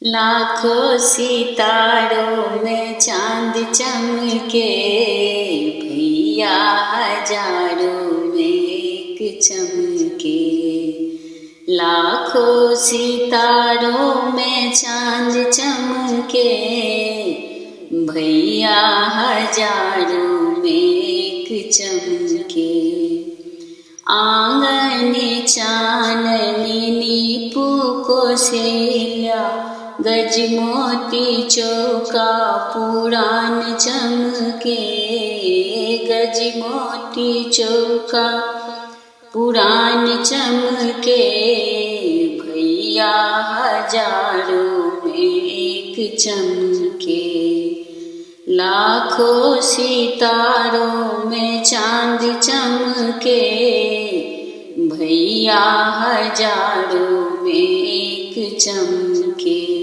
लाखों सितारों में चांद चमके, भैया हजारों में एक चमके। लाखों सितारों में चांद चमके, भैया हजारों में एक चमके। आंगन चाननी नीपू कोसेलिया, गज मोती चौका पुरान चमके। गज मोती चौका पुरान चमके, भैया हजारों में एक चमके। लाखों सितारों में चांद चमके, भैया हजारों में एक चमके।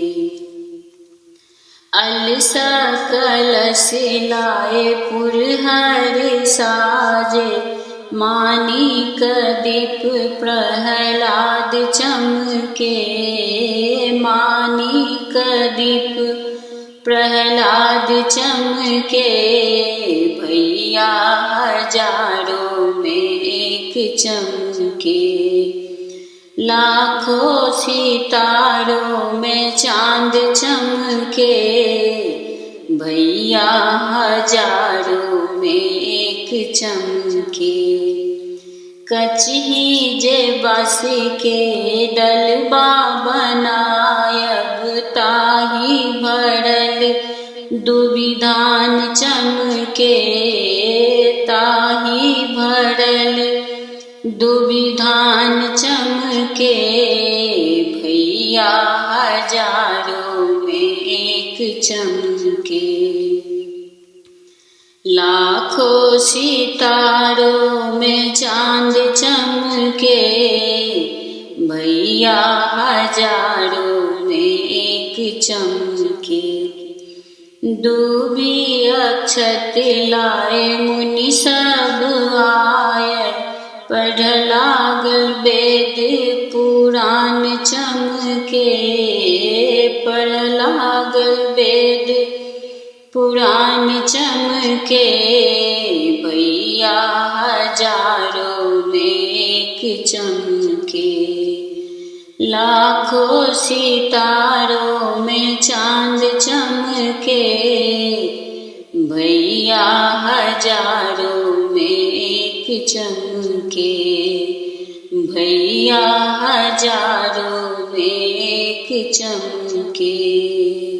अलसा कलश लाए पुरहर साजे, मानिक दीप प्रहलाद चमके। मानिक दीप प्रहलाद चमके, भैया हजारों में एक चमके। लाखों सितारों में चांद चमके, भैया हजारों में एक चमके। कचही जे बांस के डलबा बनायब, ताही भरल दुविधान चमके। ताही भरल दुविधान चमके, भैया हजारों में एक चमके। लाखों सितारों में चांद चमके, भैया हजारों में एक चमके। दूबी अक्षत लाए मुनि सब आए, पढ़ लागल वेद पुराण चमके। पढ़ लागल वेद पुराण चमके, भैया हजारों में एक चमके। लाखों सितारों में चांद चमके, भैया हजारों में एक चमके। भैया हजारों में एक चमके।